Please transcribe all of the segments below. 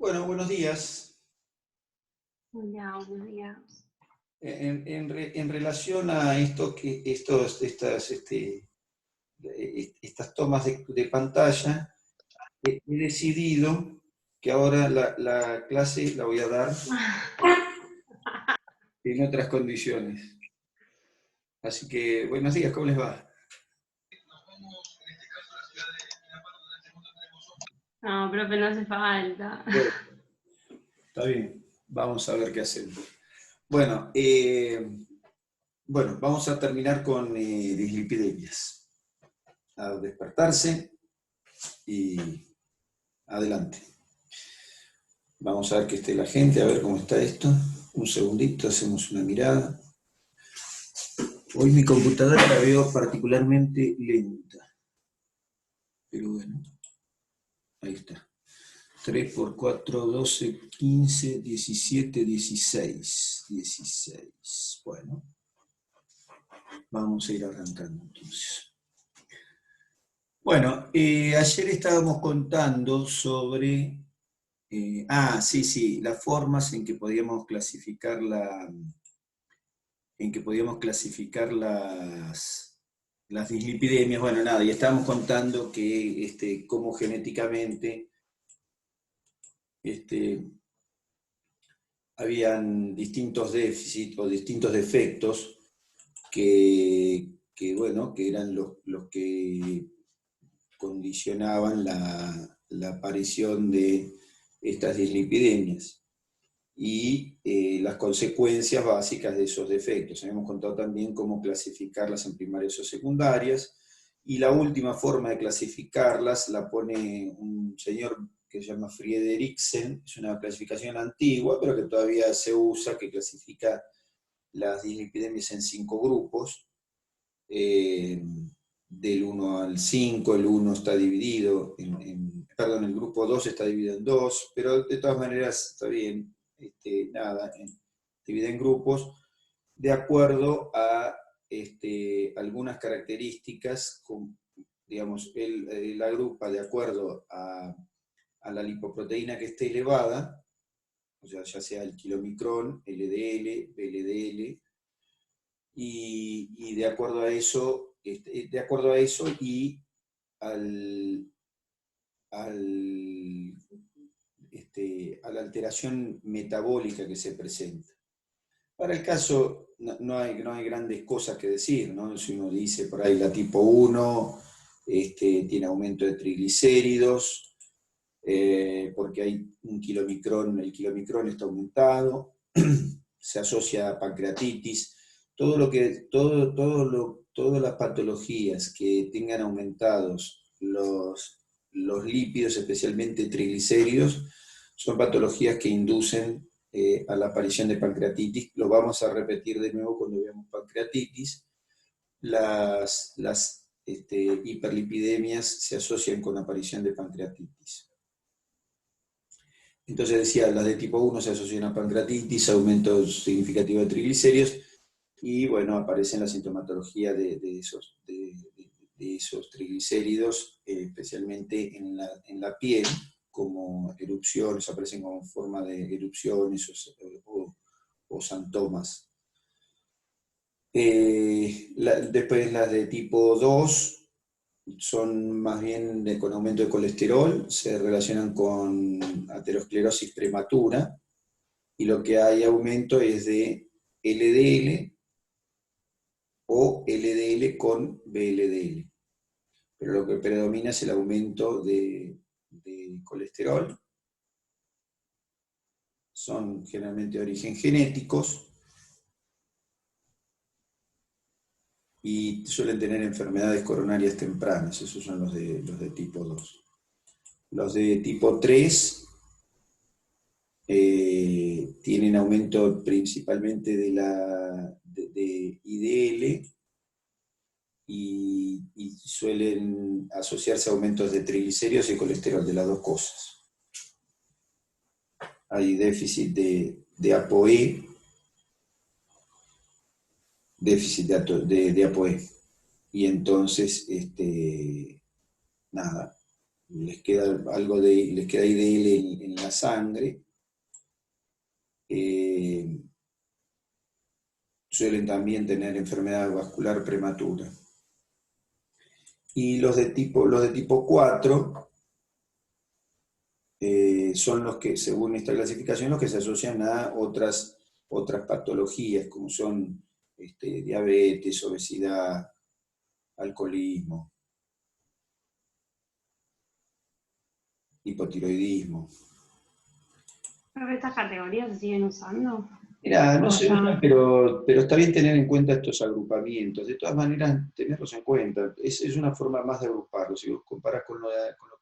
Bueno, buenos días. Hola, buenos días. En relación a esto, estas tomas de pantalla, he decidido que ahora la clase la voy a dar en otras condiciones. Así que, buenos días, ¿cómo les va? No, profe, no hace falta. Bueno, está bien, vamos a ver qué hacemos. Bueno, vamos a terminar con dislipidemias. A despertarse y adelante. Vamos a ver que esté la gente, a ver cómo está esto. Un segundito, hacemos una mirada. Hoy mi computadora la veo particularmente lenta. Pero bueno, ahí está. 3 por 4, 12, 15, 17, 16. 16. Bueno, vamos a ir arrancando entonces. Bueno, ayer estábamos contando sobre... sí, las formas en que podíamos clasificar las dislipidemias. Bueno, nada, y estábamos contando que cómo genéticamente habían distintos déficits o distintos defectos que eran los que condicionaban la aparición de estas dislipidemias y las consecuencias básicas de esos defectos. Habíamos contado también cómo clasificarlas en primarias o secundarias, y la última forma de clasificarlas la pone un señor que se llama Friedrichsen. Es una clasificación antigua, pero que todavía se usa, que clasifica las dislipidemias en 5 grupos, del 1 al 5. El 1 está dividido perdón, el grupo 2 está dividido en 2, pero de todas maneras está bien, divide en grupos de acuerdo a algunas características. Digamos, él agrupa de acuerdo a la lipoproteína que esté elevada, o sea, ya sea el kilomicrón, LDL, VLDL, y de acuerdo a eso, y al, al, a la alteración metabólica que se presenta. Para el caso, no hay grandes cosas que decir, ¿no? Si uno dice por ahí la tipo 1, tiene aumento de triglicéridos, porque hay un kilomicrón, el kilomicrón está aumentado, se asocia a pancreatitis. Todas las patologías que tengan aumentados los lípidos, especialmente triglicéridos, son patologías que inducen a la aparición de pancreatitis. Lo vamos a repetir de nuevo cuando veamos pancreatitis. Las hiperlipidemias se asocian con aparición de pancreatitis. Entonces decía, las de tipo 1 se asocian a pancreatitis, aumento significativo de triglicéridos, y bueno, aparece la sintomatología de esos triglicéridos, especialmente en la piel, como erupciones, aparecen como forma de erupciones o santomas. Después las de tipo 2 son más bien con aumento de colesterol, se relacionan con aterosclerosis prematura, y lo que hay aumento es de LDL o LDL con VLDL. Pero lo que predomina es el aumento de colesterol. Son generalmente de origen genéticos y suelen tener enfermedades coronarias tempranas. Esos son los de tipo 2. Los de tipo 3 tienen aumento principalmente de IDL, y suelen asociarse a aumentos de triglicéridos y colesterol, de las dos cosas. Hay déficit de ApoE, déficit de ApoE, y entonces, nada, les queda les queda IDL en la sangre, suelen también tener enfermedad vascular prematura. Y los de tipo 4 son los que, según esta clasificación, los que se asocian a otras patologías, como son diabetes, obesidad, alcoholismo, hipotiroidismo. ¿Pero estas categorías se siguen usando? Mirá, no ¿O se ya? usan, pero está bien tener en cuenta estos agrupamientos. De todas maneras, tenerlos en cuenta. Es una forma más de agruparlos. Si vos comparás con lo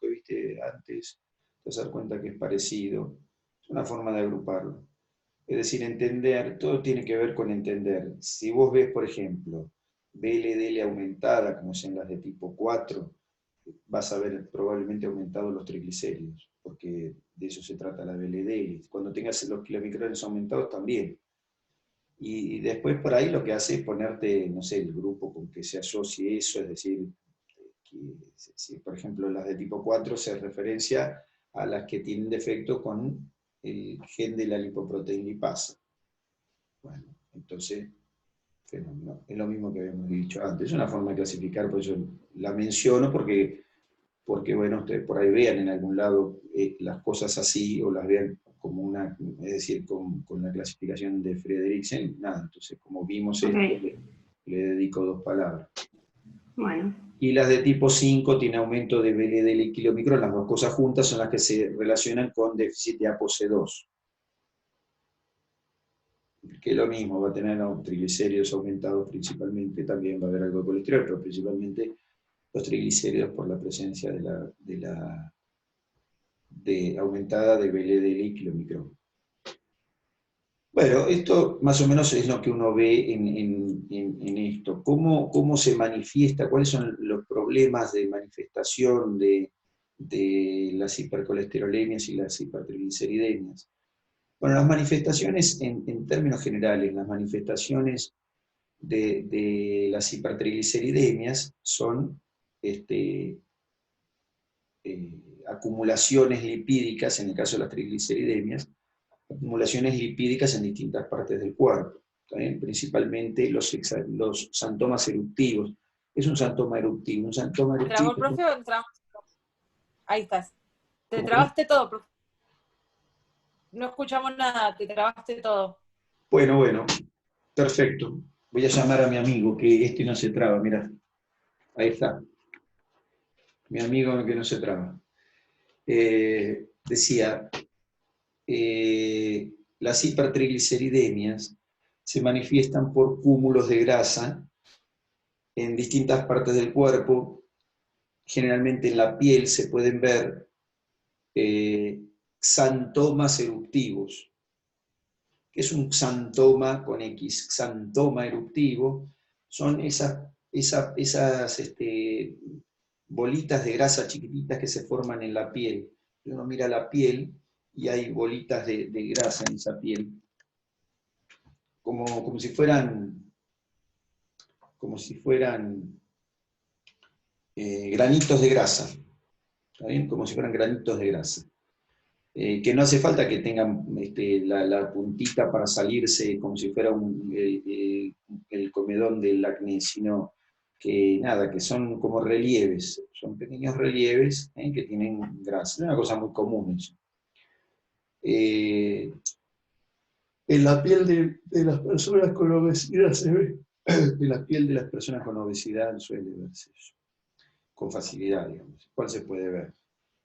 que viste antes, te vas a dar cuenta que es parecido. Es una forma de agruparlo. Es decir, entender, todo tiene que ver con entender. Si vos ves, por ejemplo, VLDL aumentada, como es en las de tipo 4, vas a ver probablemente aumentados los triglicéridos, porque de eso se trata la VLDL. Cuando tengas los kilomicrones aumentados también. Y después por ahí lo que hace es ponerte, no sé, el grupo con que se asocie eso, es decir, que si por ejemplo las de tipo 4 se referencia a las que tienen defecto con el gen de la lipoproteína lipasa. Bueno, entonces, fenómeno. Es lo mismo que habíamos dicho antes. Es una forma de clasificar, por eso la menciono, porque bueno, ustedes por ahí vean en algún lado las cosas así, o las vean como una, es decir, con la clasificación de Frederiksen, nada, entonces como vimos esto, Ok, le dedico 2 palabras. bueno. Y las de tipo 5 tiene aumento de VLDL y kilomicrón, las dos cosas juntas son las que se relacionan con déficit de ApoC2, que es lo mismo, va a tener triglicéridos aumentados principalmente, también va a haber algo de colesterol, pero principalmente los triglicéridos por la presencia de aumentada de VLDL y kilomicrón. Bueno, esto más o menos es lo que uno ve en esto. ¿Cómo se manifiesta? ¿Cuáles son los problemas de manifestación de las hipercolesterolemias y las hipertrigliceridemias? Bueno, las manifestaciones, en términos generales, las manifestaciones de las hipertrigliceridemias son acumulaciones lipídicas, en el caso de las trigliceridemias, acumulaciones lipídicas en distintas partes del cuerpo, ¿también? Principalmente los xantomas eruptivos. ¿Qué es un xantoma eruptivo? Un xantoma ¿Te trabó el eruptivo... profe o te trabamos? Ahí estás. Te ¿Cómo? trabaste todo, profe. No escuchamos nada, te trabaste todo. Bueno, perfecto. Voy a llamar a mi amigo, que este no se traba, mirá. Ahí está. Mi amigo que no se traba. Decía, las hipertrigliceridemias se manifiestan por cúmulos de grasa en distintas partes del cuerpo. Generalmente en la piel se pueden ver xantomas eruptivos. ¿Qué es un xantoma con X? Xantoma eruptivo son esas bolitas de grasa chiquititas que se forman en la piel. Uno mira la piel y hay bolitas de grasa en esa piel, como si fueran granitos de grasa, ¿está bien? Como si fueran granitos de grasa. Que no hace falta que tengan la puntita para salirse como si fuera el comedón del acné, sino que nada, que son como relieves, son pequeños relieves que tienen grasa. Es una cosa muy común eso. En la piel de las personas con obesidad se ve, en la piel de las personas con obesidad suele verse eso, con facilidad, digamos. ¿Cuál se puede ver?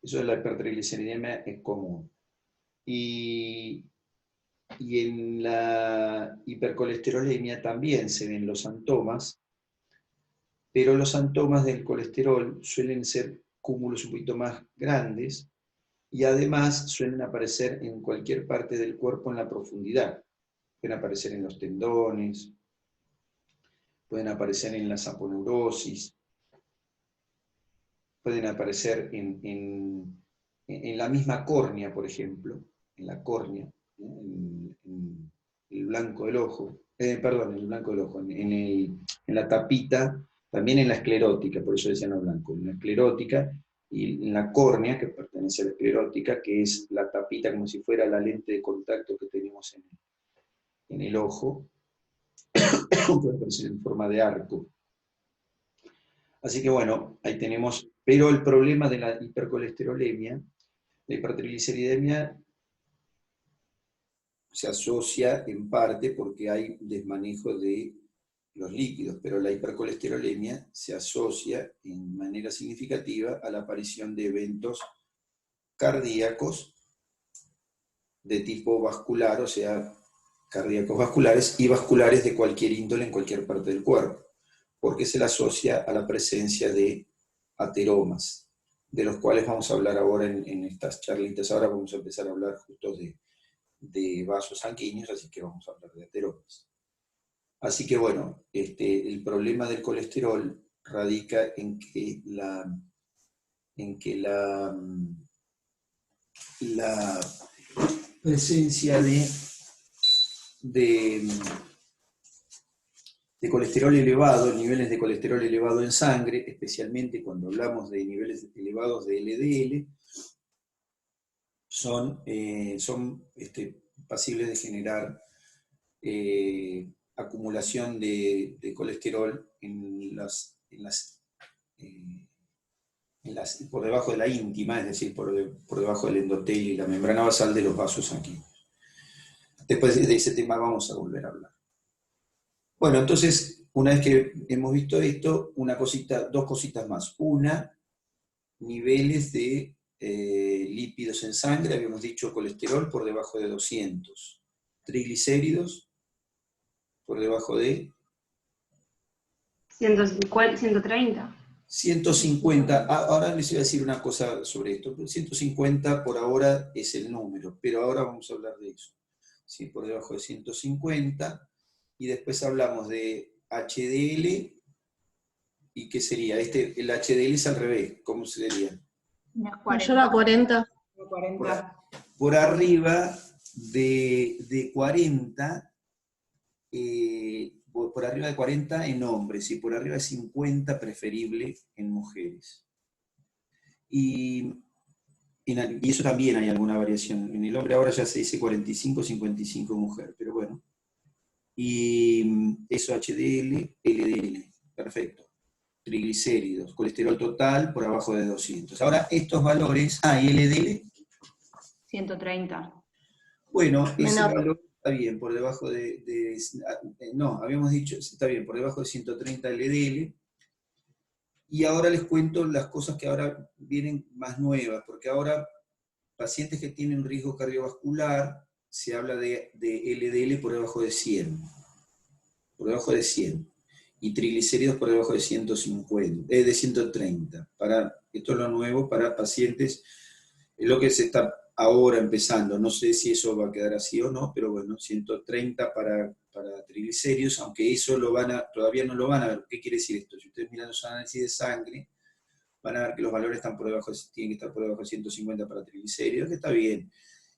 Eso de la hipertrigliceridemia es común. Y en la hipercolesterolemia también se ven los xantomas, pero los xantomas del colesterol suelen ser cúmulos un poquito más grandes y además suelen aparecer en cualquier parte del cuerpo en la profundidad. Pueden aparecer en los tendones, pueden aparecer en la saponeurosis, pueden aparecer en la misma córnea, por ejemplo, en la córnea, ¿no? En el blanco del ojo, perdón, en el blanco del ojo, en la tapita, también en la esclerótica, por eso decían lo blanco, en la esclerótica y en la córnea, que pertenece a la esclerótica, que es la tapita como si fuera la lente de contacto que tenemos en el ojo, puede aparecer en forma de arco. Así que bueno, ahí tenemos, pero el problema de la hipercolesterolemia, la hipertrigliceridemia, se asocia en parte porque hay desmanejo de los líquidos, pero la hipercolesterolemia se asocia en manera significativa a la aparición de eventos cardíacos de tipo vascular, o sea, cardíacos vasculares y vasculares de cualquier índole en cualquier parte del cuerpo, porque se la asocia a la presencia de ateromas, de los cuales vamos a hablar ahora en estas charlitas. Ahora vamos a empezar a hablar justo de vasos sanguíneos, así que vamos a hablar de ateromas. Así que bueno, el problema del colesterol radica en que la presencia de colesterol elevado, niveles de colesterol elevado en sangre, especialmente cuando hablamos de niveles elevados de LDL, son pasibles de generar acumulación de colesterol por debajo de la íntima, es decir, por debajo del endotelio y la membrana basal de los vasos sanguíneos. Después de ese tema vamos a volver a hablar. Bueno, entonces, una vez que hemos visto esto, dos cositas más. Una, niveles de lípidos en sangre, habíamos dicho colesterol por debajo de 200, triglicéridos por debajo de 130. 150, ahora les voy a decir una cosa sobre esto. 150 por ahora es el número, pero ahora vamos a hablar de eso. ¿Sí? Por debajo de 150, y después hablamos de HDL, ¿y qué sería? El HDL es al revés, ¿cómo sería? Mayor a 40. Por arriba de 40, por arriba de 40 en hombres, y por arriba de 50 preferible en mujeres. Y eso también hay alguna variación. En el hombre ahora ya se dice 45, 55 mujer, pero bueno. Y eso HDL, LDL, perfecto. Triglicéridos, colesterol total por abajo de 200. Ahora, estos valores, ¿y LDL? 130. Bueno, ese valor está bien, por debajo no, habíamos dicho, está bien, por debajo de 130 LDL. Y ahora les cuento las cosas que ahora vienen más nuevas, porque ahora pacientes que tienen riesgo cardiovascular, se habla de LDL por debajo de 100. Por debajo de 100. Y triglicéridos por debajo de 150, de 130. Esto es lo nuevo para pacientes, es lo que se está ahora empezando. No sé si eso va a quedar así o no, pero bueno, 130 para triglicéridos, aunque eso todavía no lo van a ver. ¿Qué quiere decir esto? Si ustedes miran los análisis de sangre, van a ver que los valores tienen que estar por debajo de 150 para triglicéridos, que está bien.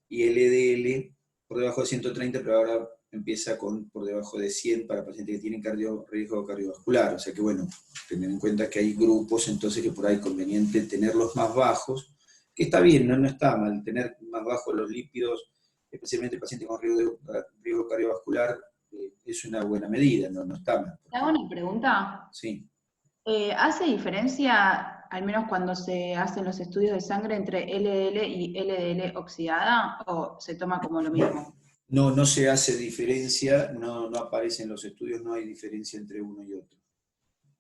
Y LDL por debajo de 130, pero ahora empieza por debajo de 100 para pacientes que tienen riesgo cardiovascular. O sea que bueno, tener en cuenta que hay grupos entonces que por ahí es conveniente tenerlos más bajos, que está bien, no está mal tener más bajos los lípidos, especialmente pacientes con riesgo cardiovascular, es una buena medida, no está mal. ¿Te hago una pregunta? Sí. ¿Hace diferencia, al menos cuando se hacen los estudios de sangre, entre LDL y LDL oxidada, o se toma como lo mismo? No se hace diferencia, no aparece en los estudios, no hay diferencia entre uno y otro.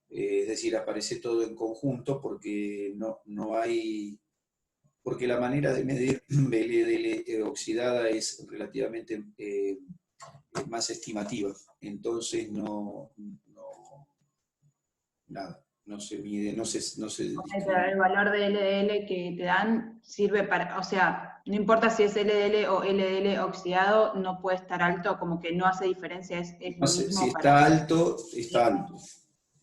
Es decir, aparece todo en conjunto porque no hay... Porque la manera de medir LDL oxidada es relativamente más estimativa. Entonces no se mide, no se Pero el valor de LDL que te dan sirve para, o sea, no importa si es LDL o LDL oxidado, no puede estar alto, como que no hace diferencia, es lo mismo. Si está alto, está alto.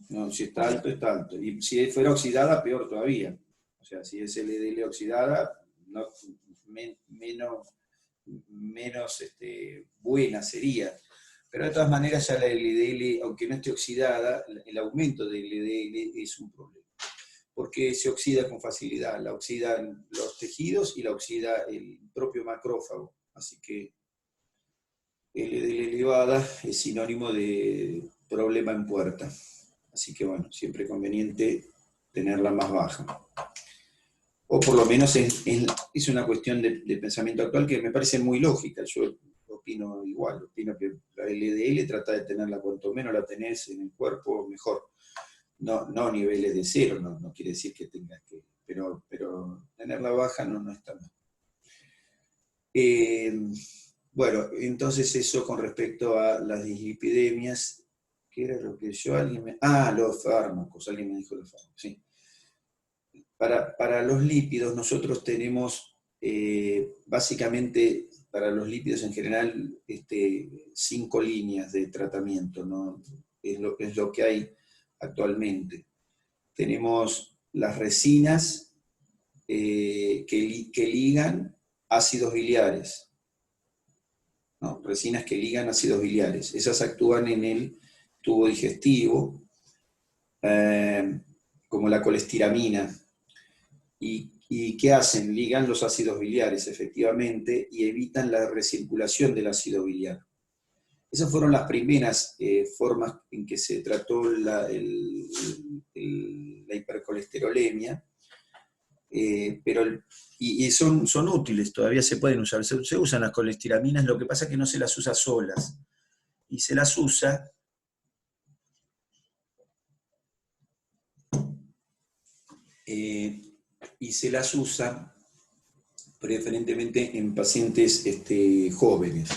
No, si está alto, está alto. Y si fuera oxidada, peor todavía. O sea, si es LDL oxidada, menos buena sería. Pero de todas maneras ya la LDL, aunque no esté oxidada, el aumento de LDL es un problema. porque se oxida con facilidad, la oxidan los tejidos y la oxida el propio macrófago. Así que LDL elevada es sinónimo de problema en puerta. Así que bueno, siempre conveniente tenerla más baja. O por lo menos es una cuestión de pensamiento actual que me parece muy lógica. Yo opino igual, opino que la LDL trata de tenerla cuanto menos la tenés en el cuerpo, mejor. No niveles de cero, no quiere decir que tengas que, pero tenerla baja no está mal. Bueno, entonces eso con respecto a las dislipidemias, ¿qué era lo que yo los fármacos, alguien me dijo los fármacos, sí. Para los lípidos nosotros tenemos, básicamente, para los lípidos en general, 5 líneas de tratamiento, ¿no? Es lo que hay actualmente. Tenemos las resinas que ligan ácidos biliares, ¿no? Resinas que ligan ácidos biliares. Esas actúan en el tubo digestivo, como la colestiramina. ¿Y qué hacen? Ligan los ácidos biliares, efectivamente, y evitan la recirculación del ácido biliar. Esas fueron las primeras formas en que se trató la hipercolesterolemia, y son útiles, todavía se pueden usar. Se usan las colesteraminas, lo que pasa es que no se las usa solas, y se las usa preferentemente en pacientes jóvenes.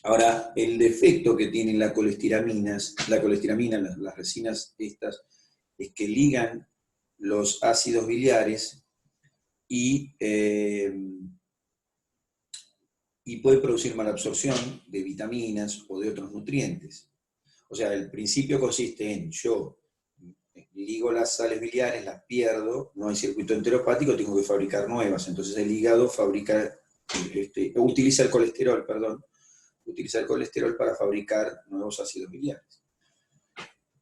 Ahora, el defecto que tienen la colesteramina, las resinas estas, es que ligan los ácidos biliares y puede producir malabsorción de vitaminas o de otros nutrientes. O sea, el principio consiste en yo ligo las sales biliares, las pierdo, no hay circuito enteropático, tengo que fabricar nuevas. Entonces el hígado utiliza el colesterol para fabricar nuevos ácidos biliares.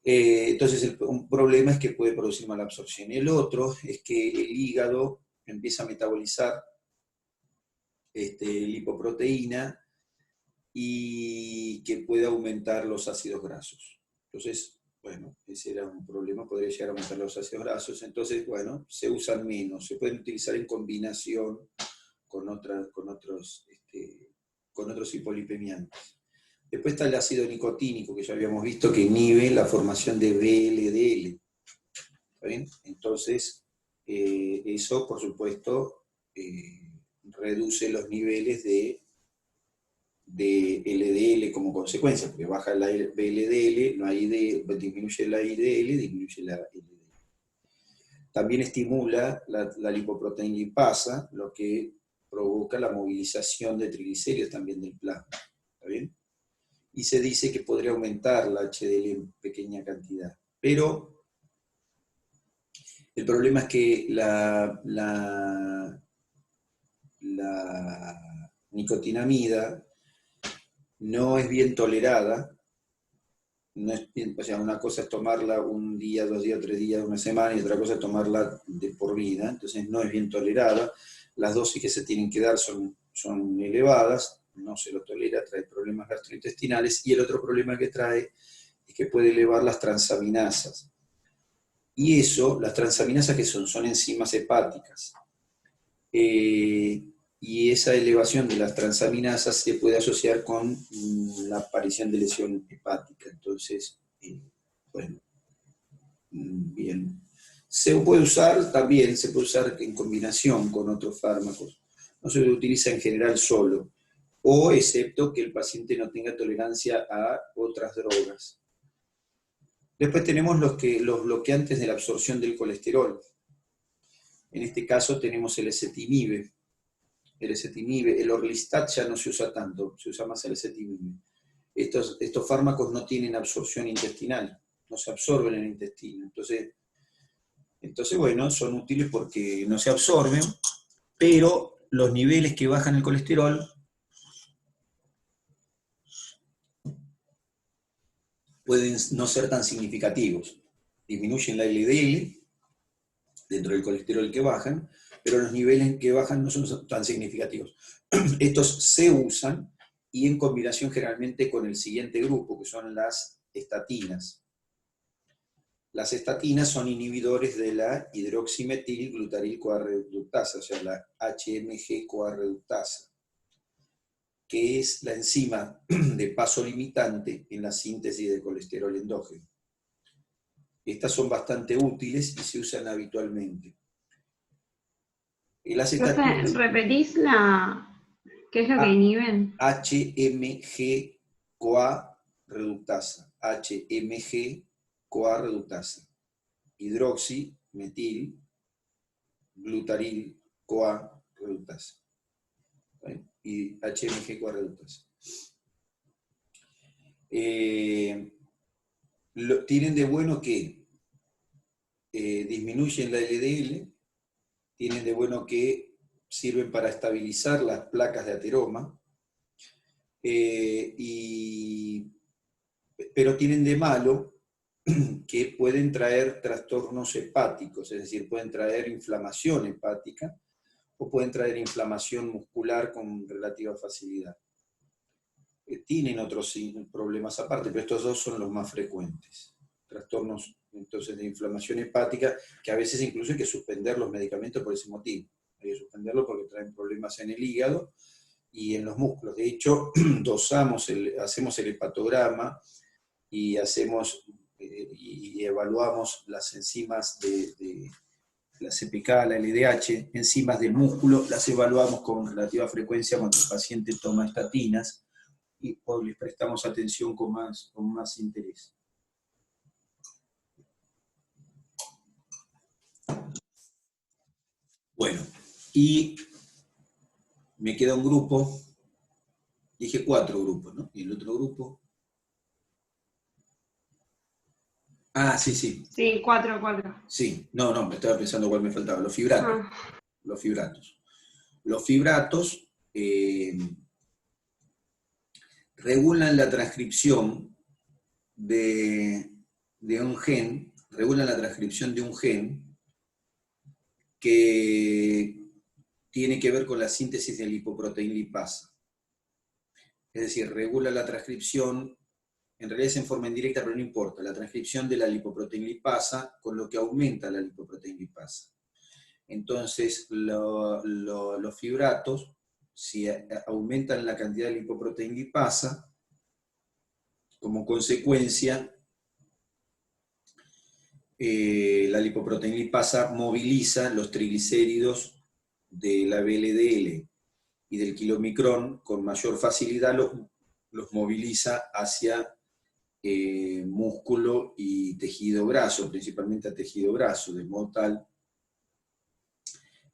Entonces un problema es que puede producir malabsorción. El otro es que el hígado empieza a metabolizar lipoproteína y que puede aumentar los ácidos grasos. Entonces, bueno, ese era un problema, podría llegar a aumentar los ácidos grasos. Entonces, bueno, se usan menos, se pueden utilizar en combinación con otros hipolipemiantes. Después está el ácido nicotínico, que ya habíamos visto, que inhibe la formación de VLDL. ¿Está bien? Entonces, eso, por supuesto, reduce los niveles de LDL como consecuencia, porque baja la VLDL, disminuye la IDL, disminuye la LDL. También estimula la lipoproteína lipasa, lo que provoca la movilización de triglicéridos también del plasma. ¿Está bien? Y se dice que podría aumentar la HDL en pequeña cantidad. Pero el problema es que la nicotinamida no es bien tolerada. O sea, una cosa es tomarla un día, 2 días, 3 días, una semana, y otra cosa es tomarla de por vida. Entonces no es bien tolerada. Las dosis que se tienen que dar son elevadas, no se lo tolera, trae problemas gastrointestinales, y el otro problema que trae es que puede elevar las transaminasas. Y eso, las transaminasas, ¿qué son? Son enzimas hepáticas. Y esa elevación de las transaminasas se puede asociar con la aparición de lesión hepática. Entonces, bueno, bien. Se puede usar en combinación con otros fármacos. No se utiliza en general solo, o excepto que el paciente no tenga tolerancia a otras drogas. Después tenemos los bloqueantes de la absorción del colesterol. En este caso tenemos el ezetimibe. El Orlistat ya no se usa tanto, se usa más el ezetimibe. Estos fármacos no tienen absorción intestinal, no se absorben en el intestino. Entonces, bueno, son útiles porque no se absorben, pero los niveles que bajan el colesterol pueden no ser tan significativos. Disminuyen la LDL, dentro del colesterol que bajan, pero los niveles que bajan no son tan significativos. Estos se usan y en combinación generalmente con el siguiente grupo, que son las estatinas. Las estatinas son inhibidores de la hidroximetil-glutaryl-CoA reductasa, o sea, la HMG-CoA reductasa, que es la enzima de paso limitante en la síntesis de colesterol endógeno. Estas son bastante útiles y se usan habitualmente. Las estatinas, Entonces, repetís ¿qué es lo que inhiben? HMG-CoA reductasa. HMG-CoA reductasa. Hidroximetil, glutaryl-CoA reductasa. ¿Vale? Y HMG-CoA reductasa. Tienen de bueno que disminuyen la LDL, tienen de bueno que sirven para estabilizar las placas de ateroma, pero tienen de malo que pueden traer trastornos hepáticos, es decir, pueden traer inflamación hepática o pueden traer inflamación muscular con relativa facilidad. Tienen otros problemas aparte, pero estos dos son los más frecuentes. Trastornos entonces de inflamación hepática, que a veces incluso hay que suspender los medicamentos por ese motivo. Hay que suspenderlos porque traen problemas en el hígado y en los músculos. De hecho, hacemos el hepatograma y evaluamos las enzimas de la CPK, la LDH, enzimas del músculo, las evaluamos con relativa frecuencia cuando el paciente toma estatinas y les prestamos atención con más interés. Bueno, y me queda un grupo, dije 4 grupos, ¿no? Y el otro grupo... Ah, sí. Sí, 4. Sí, no, me estaba pensando cuál me faltaba. Los fibratos. Los fibratos. Los fibratos regulan la transcripción de un gen, que tiene que ver con la síntesis de lipoproteína lipasa. Es decir, regula la transcripción, en realidad es en forma indirecta, pero no importa, la transcripción de la lipoproteína lipasa, con lo que aumenta la lipoproteína lipasa. Entonces, los fibratos, si aumentan la cantidad de lipoproteína lipasa, como consecuencia, la lipoproteína lipasa moviliza los triglicéridos de la VLDL y del kilomicrón con mayor facilidad, los moviliza hacia músculo y tejido graso, principalmente a tejido graso, de modo tal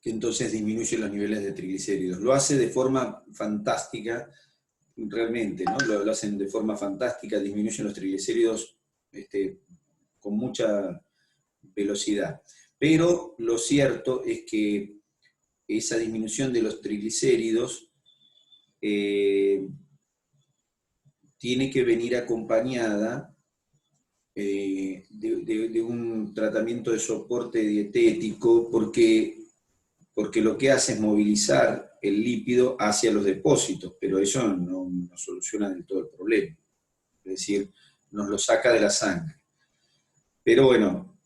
que entonces disminuye los niveles de triglicéridos. Lo hace de forma fantástica, realmente, ¿no? Lo hacen de forma fantástica, disminuyen los triglicéridos con mucha velocidad. Pero lo cierto es que esa disminución de los triglicéridos tiene que venir acompañada de un tratamiento de soporte dietético, porque lo que hace es movilizar el lípido hacia los depósitos, pero eso no soluciona del todo el problema. Es decir, nos lo saca de la sangre. Pero bueno,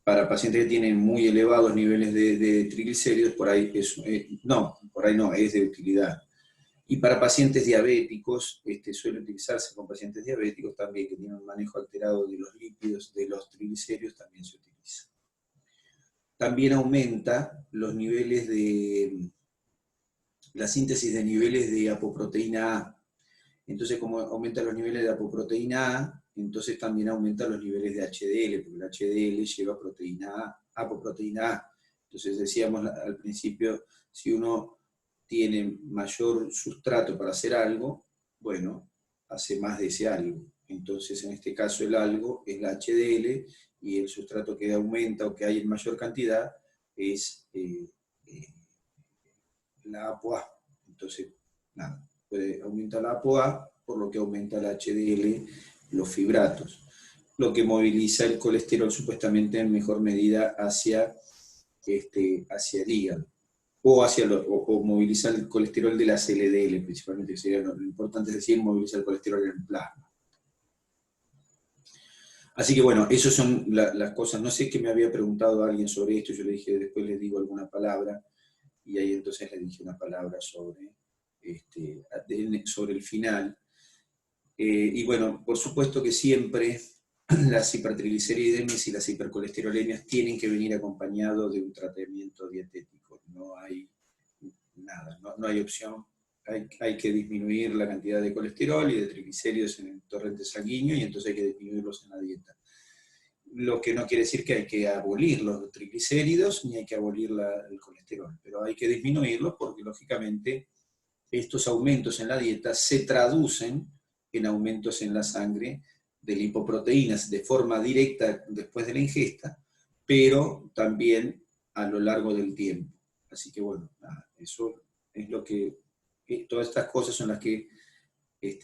para pacientes que tienen muy elevados niveles de triglicéridos, por ahí es de utilidad. Y para pacientes diabéticos, suele utilizarse con pacientes diabéticos también, que tienen un manejo alterado de los lípidos, de los triglicéridos, también se utiliza. También aumenta los niveles la síntesis de niveles de apoproteína A. Entonces, como aumentan los niveles de apoproteína A, entonces también aumentan los niveles de HDL, porque el HDL lleva apoproteína A. Entonces decíamos al principio, si uno tiene mayor sustrato para hacer algo, bueno, hace más de ese algo. Entonces, en este caso el algo es la HDL, y el sustrato que aumenta o que hay en mayor cantidad es la ApoA. Entonces, nada, puede aumentar la ApoA, por lo que aumenta la HDL, los fibratos, lo que moviliza el colesterol supuestamente en mejor medida hacia hacia el hígado, o movilizar el colesterol de las LDL, principalmente, que sería lo importante, es decir, movilizar el colesterol en el plasma. Así que bueno, esas son las cosas. No sé qué me había preguntado alguien sobre esto, yo le dije, después les digo alguna palabra, y ahí entonces le dije una palabra sobre el final. Y bueno, por supuesto que siempre las hipertrigliceridemias y las hipercolesterolemias tienen que venir acompañados de un tratamiento dietético. No hay nada, no hay opción. Hay que disminuir la cantidad de colesterol y de triglicéridos en el torrente sanguíneo, y entonces hay que disminuirlos en la dieta. Lo que no quiere decir que hay que abolir los triglicéridos ni hay que abolir el colesterol, pero hay que disminuirlos porque lógicamente estos aumentos en la dieta se traducen en aumentos en la sangre de lipoproteínas de forma directa después de la ingesta, pero también a lo largo del tiempo. Así que bueno, eso es lo que, todas estas cosas son las que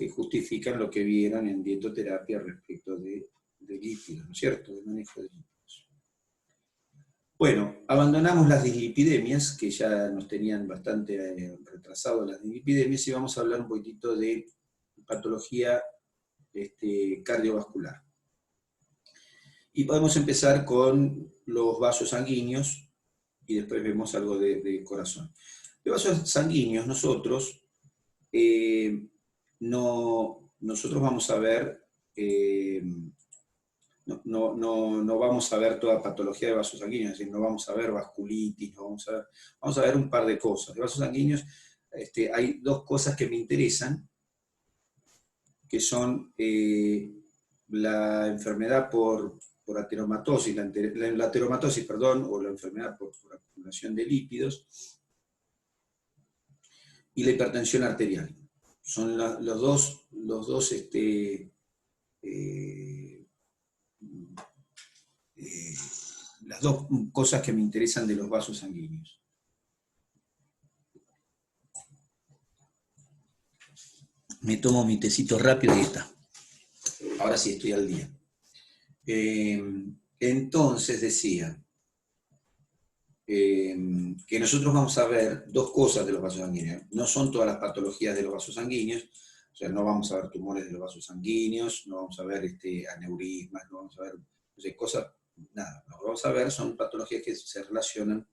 justifican lo que vieron en dietoterapia respecto de lípidos, ¿no es cierto?, de manejo de lípidos. Bueno, abandonamos las dislipidemias, que ya nos tenían bastante retrasados las dislipidemias, y vamos a hablar un poquitito de patología cardiovascular. Y podemos empezar con los vasos sanguíneos, y después vemos algo de corazón. Los vasos sanguíneos, nosotros vamos a ver, no vamos a ver toda patología de vasos sanguíneos, es decir, no vamos a ver vasculitis, vamos a ver un par de cosas. De vasos sanguíneos hay dos cosas que me interesan, que son la enfermedad por ateromatosis, la ateromatosis, perdón, o la enfermedad por acumulación de lípidos, y la hipertensión arterial. Son las dos cosas que me interesan de los vasos sanguíneos. Me tomo mi tecito rápido y está. Ahora sí estoy al día. Entonces decía que nosotros vamos a ver dos cosas de los vasos sanguíneos. No son todas las patologías de los vasos sanguíneos, o sea, no vamos a ver tumores de los vasos sanguíneos, no vamos a ver aneurismas, no vamos a ver cosas, nada. Lo que vamos a ver son patologías que se relacionan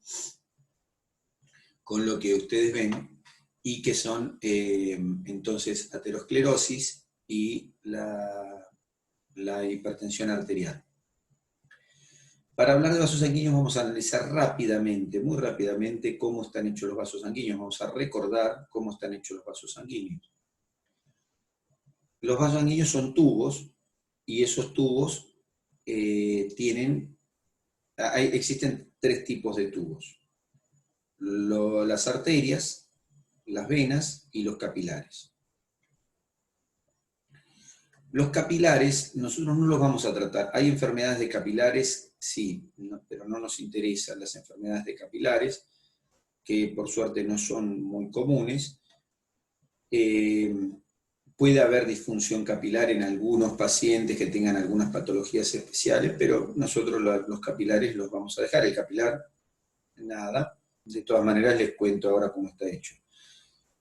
con lo que ustedes ven y que son entonces aterosclerosis y la hipertensión arterial. Para hablar de vasos sanguíneos vamos a analizar rápidamente, muy rápidamente, cómo están hechos los vasos sanguíneos. Vamos a recordar cómo están hechos los vasos sanguíneos. Los vasos sanguíneos son tubos, y esos tubos existen tres tipos de tubos. Las arterias, las venas y los capilares. Los capilares, nosotros no los vamos a tratar. Hay enfermedades de capilares, sí, pero no nos interesan las enfermedades de capilares, que por suerte no son muy comunes. Puede haber disfunción capilar en algunos pacientes que tengan algunas patologías especiales, pero nosotros los capilares los vamos a dejar. El capilar, nada. De todas maneras les cuento ahora cómo está hecho.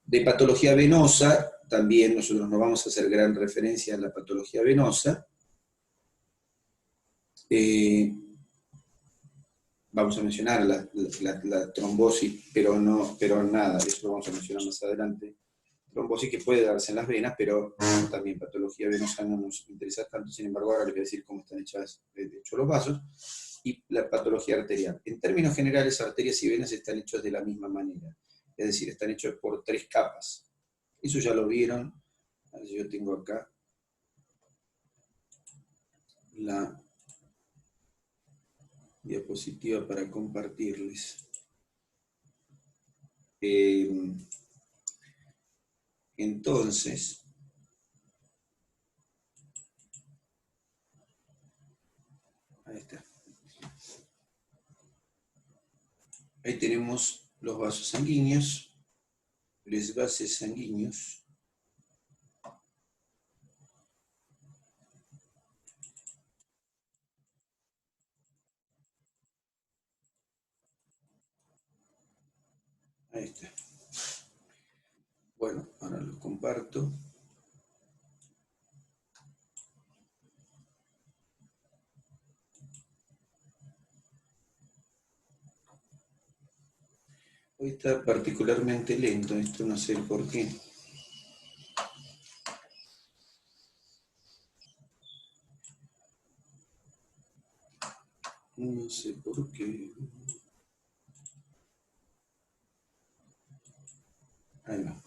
De patología venosa, también nosotros no vamos a hacer gran referencia a la patología venosa. Vamos a mencionar la trombosis, pero nada, eso lo vamos a mencionar más adelante. Trombosis que puede darse en las venas, pero también patología venosa no nos interesa tanto, sin embargo ahora les voy a decir cómo están hechos los vasos. Y la patología arterial. En términos generales, arterias y venas están hechos de la misma manera, es decir, están hechos por tres capas. Eso ya lo vieron. Yo tengo acá la diapositiva para compartirles. Entonces, ahí está. Ahí tenemos los vasos sanguíneos, los vasos sanguíneos. Ahí está. Bueno, ahora lo comparto. Hoy está particularmente lento, esto no sé por qué. No sé por qué. Ahí va.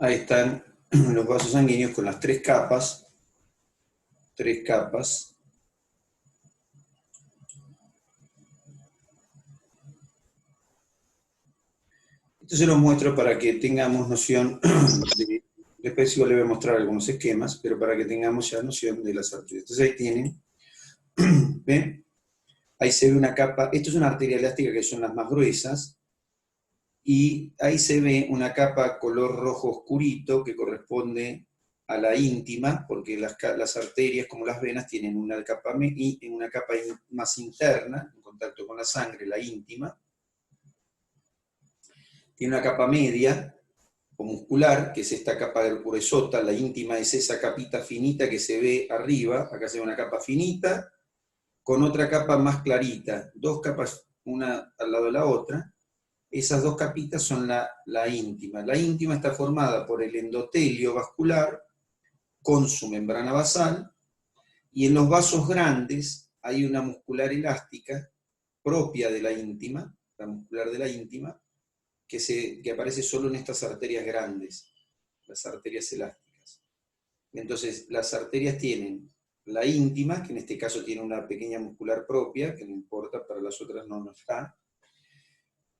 Ahí están los vasos sanguíneos con las tres capas. Tres capas. Esto se los muestro para que tengamos noción de... Después igual le voy a mostrar algunos esquemas, pero para que tengamos ya noción de las arterias. Entonces ahí tienen, ¿ven? Ahí se ve una capa, esto es una arteria elástica que son las más gruesas, y ahí se ve una capa color rojo oscurito que corresponde a la íntima, porque las arterias, como las venas, tienen una capa más interna, en contacto con la sangre, la íntima. Tiene una capa media, o muscular, que es esta capa gruesota, la íntima es esa capita finita que se ve arriba, acá se ve una capa finita, con otra capa más clarita, dos capas, una al lado de la otra. Esas dos capitas son la íntima. La íntima está formada por el endotelio vascular con su membrana basal, y en los vasos grandes hay una muscular elástica propia de la íntima, la muscular de la íntima, que aparece solo en estas arterias grandes, las arterias elásticas. Entonces, las arterias tienen la íntima, que en este caso tiene una pequeña muscular propia, que no importa, para las otras no está.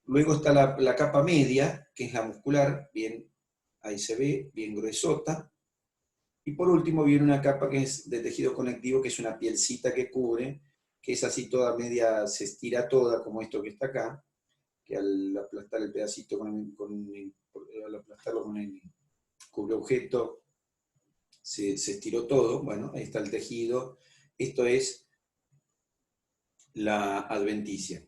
Luego está la capa media, que es la muscular, bien, ahí se ve, bien gruesota. Y por último viene una capa que es de tejido conectivo, que es una pielcita que cubre, que es así toda media, se estira toda, como esto que está acá, que al aplastar el pedacito al aplastarlo con el cubreobjeto se estiró todo. Bueno, ahí está el tejido. Esto es la adventicia.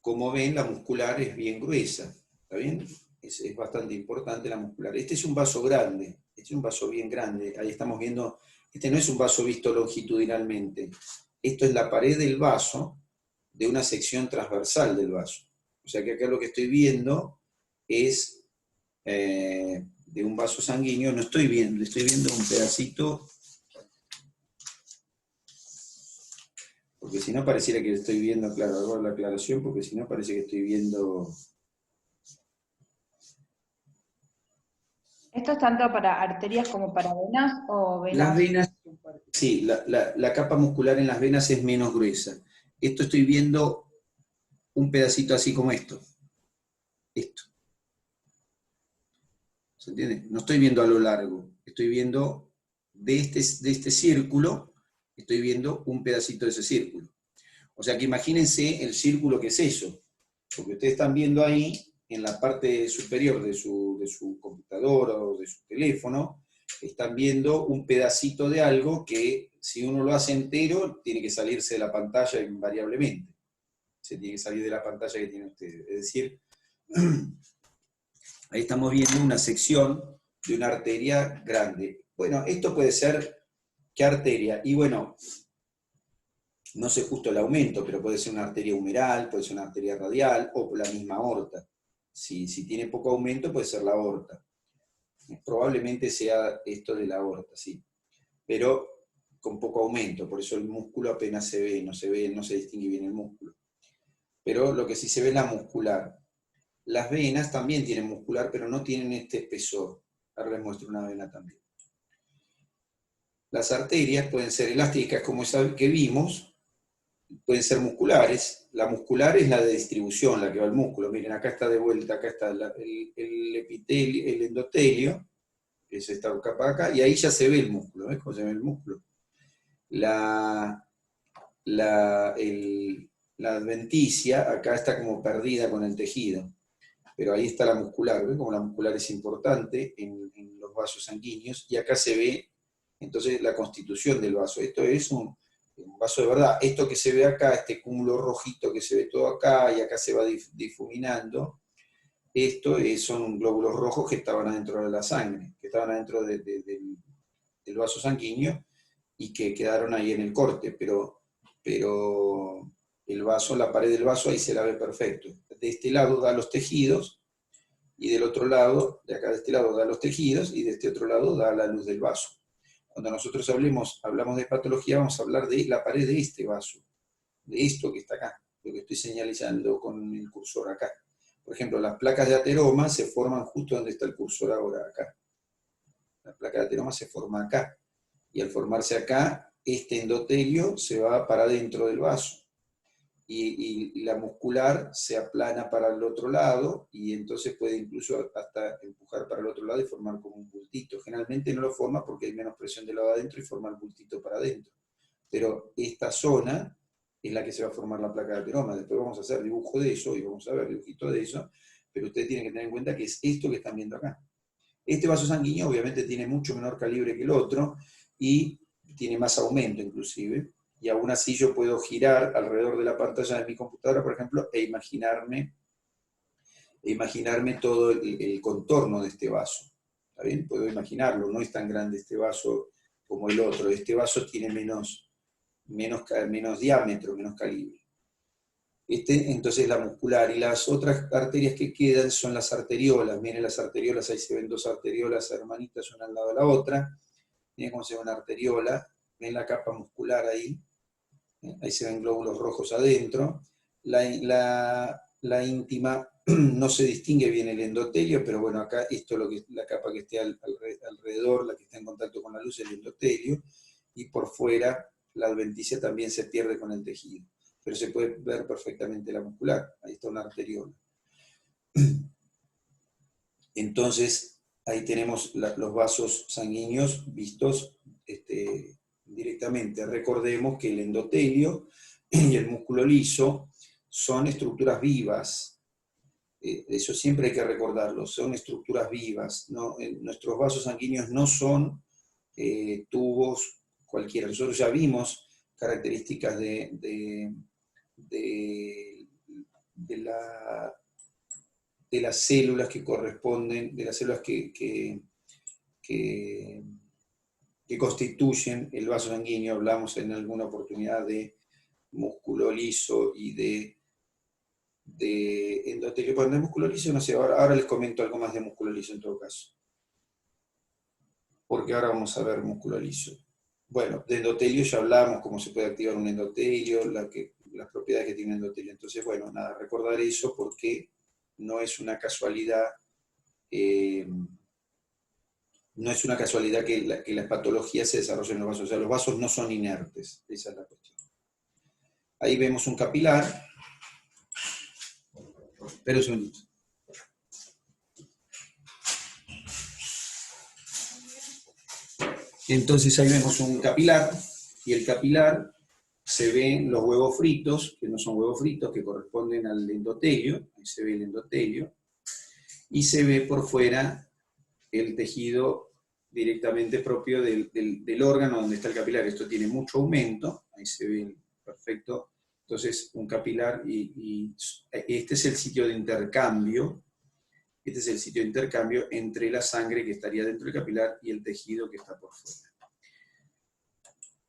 Como ven, la muscular es bien gruesa, ¿está bien? Es bastante importante la muscular. Este es un vaso grande, este es un vaso bien grande. Ahí estamos viendo, este no es un vaso visto longitudinalmente. Esto es la pared del vaso de una sección transversal del vaso. O sea que acá lo que estoy viendo es de un vaso sanguíneo, no estoy viendo, estoy viendo un pedacito, porque si no pareciera que estoy viendo, claro, hago la aclaración, porque si no parece que estoy viendo... ¿Esto es tanto para arterias como para venas o venas? Las venas, sí, la capa muscular en las venas es menos gruesa. Esto estoy viendo un pedacito así como esto. Esto. ¿Se entiende? No estoy viendo a lo largo, estoy viendo de este círculo, estoy viendo un pedacito de ese círculo. O sea que imagínense el círculo que es eso, porque ustedes están viendo ahí, en la parte superior de su computadora o de su teléfono, están viendo un pedacito de algo que si uno lo hace entero, tiene que salirse de la pantalla invariablemente. Se tiene que salir de la pantalla que tiene usted. Es decir, ahí estamos viendo una sección de una arteria grande. Bueno, esto puede ser, ¿qué arteria? Y bueno, no sé justo el aumento, pero puede ser una arteria humeral, puede ser una arteria radial, o la misma aorta. Si tiene poco aumento, puede ser la aorta. Probablemente sea esto de la aorta, sí. Pero con poco aumento, por eso el músculo apenas se ve, no se distingue bien el músculo. Pero lo que sí se ve es la muscular. Las venas también tienen muscular, pero no tienen este espesor. Ahora les muestro una vena también. Las arterias pueden ser elásticas, como esa que vimos, pueden ser musculares. La muscular es la de distribución, la que va al músculo. Miren, acá está de vuelta, acá está el epitelio, el endotelio, que es esta capa acá, y ahí ya se ve el músculo. ¿Ves cómo se ve el músculo? La la adventicia, acá está como perdida con el tejido, pero ahí está la muscular, ¿ven? Como la muscular es importante en los vasos sanguíneos, y acá se ve entonces la constitución del vaso. Esto es un vaso de verdad. Esto que se ve acá, este cúmulo rojito que se ve todo acá, y acá se va difuminando, esto son glóbulos rojos que estaban adentro de la sangre, que estaban adentro del vaso sanguíneo, y que quedaron ahí en el corte, pero el vaso, la pared del vaso, ahí se la ve perfecto. De este lado da los tejidos, y del otro lado, de acá de este lado da los tejidos, y de este otro lado da la luz del vaso. Cuando nosotros hablamos de patología, vamos a hablar de la pared de este vaso, de esto que está acá, lo que estoy señalizando con el cursor acá. Por ejemplo, las placas de ateroma se forman justo donde está el cursor ahora, acá. La placa de ateroma se forma acá, y al formarse acá, este endotelio se va para dentro del vaso, y la muscular se aplana para el otro lado, y entonces puede incluso hasta empujar para el otro lado y formar como un bultito. Generalmente no lo forma porque hay menos presión del lado adentro y forma el bultito para adentro. Pero esta zona es la que se va a formar la placa de ateroma. Después vamos a hacer dibujo de eso, y vamos a ver dibujito de eso, pero ustedes tienen que tener en cuenta que es esto que están viendo acá. Este vaso sanguíneo obviamente tiene mucho menor calibre que el otro, y tiene más aumento inclusive, y aún así yo puedo girar alrededor de la pantalla de mi computadora, por ejemplo, e imaginarme todo el contorno de este vaso. ¿Está bien? Puedo imaginarlo, no es tan grande este vaso como el otro. Este vaso tiene menos diámetro, menos calibre. Entonces la muscular, y las otras arterias que quedan son las arteriolas. Miren las arteriolas, ahí se ven dos arteriolas hermanitas una al lado de la otra. Miren cómo se ve una arteriola, ven la capa muscular ahí. Ahí se ven glóbulos rojos adentro. La íntima no se distingue bien el endotelio, pero bueno, acá esto es la capa que esté alrededor, la que está en contacto con la luz, el endotelio, y por fuera la adventicia también se pierde con el tejido, pero se puede ver perfectamente la muscular. Ahí está una arteriola. Entonces, ahí tenemos los vasos sanguíneos vistos directamente. Recordemos que el endotelio y el músculo liso son estructuras vivas. Eso siempre hay que recordarlo, son estructuras vivas. ¿No? Nuestros vasos sanguíneos no son tubos cualquiera. Nosotros ya vimos características de las células que corresponden, de las células que constituyen el vaso sanguíneo. Hablamos en alguna oportunidad de músculo liso y de endotelio. Bueno, de músculo liso no sé, ahora les comento algo más de músculo liso en todo caso, porque ahora vamos a ver músculo liso. Bueno, de endotelio ya hablamos, cómo se puede activar un endotelio, las propiedades que tiene un endotelio. Entonces, bueno, nada, recordar eso porque no es una casualidad, no es una casualidad que las patologías se desarrollen en los vasos. O sea, los vasos no son inertes, esa es la cuestión. Ahí vemos un capilar. Espera un segundito. Entonces ahí vemos un capilar, y el capilar se ven los huevos fritos, que no son huevos fritos, que corresponden al endotelio. Ahí se ve el endotelio, y se ve por fuera el tejido directamente propio del órgano donde está el capilar. Esto tiene mucho aumento, ahí se ve perfecto. Entonces, un capilar, y este es el sitio de intercambio, entre la sangre que estaría dentro del capilar y el tejido que está por fuera.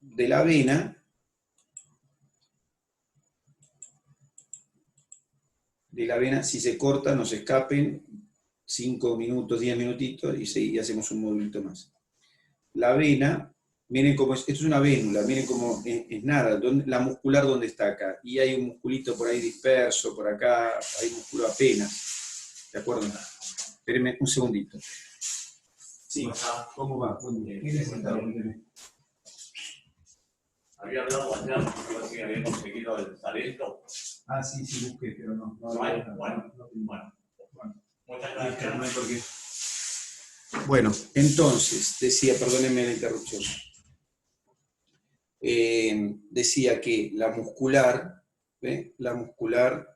De la vena, si se corta, no se escapen, 5 minutos, 10 minutitos, y hacemos un movimiento más. La vena, miren cómo esto es una vénula, miren cómo es nada, la muscular donde está acá, y hay un musculito por ahí disperso, por acá, hay músculo apenas, ¿de acuerdo? Espérenme un segundito. Sí, ¿cómo va? Había hablado allá, yo sí había conseguido el talento. Ah, sí, busqué, pero no. Bueno. Muchas gracias. No hay por qué. Bueno, entonces, decía, perdónenme la interrupción. Decía que la muscular, ¿Ve? La muscular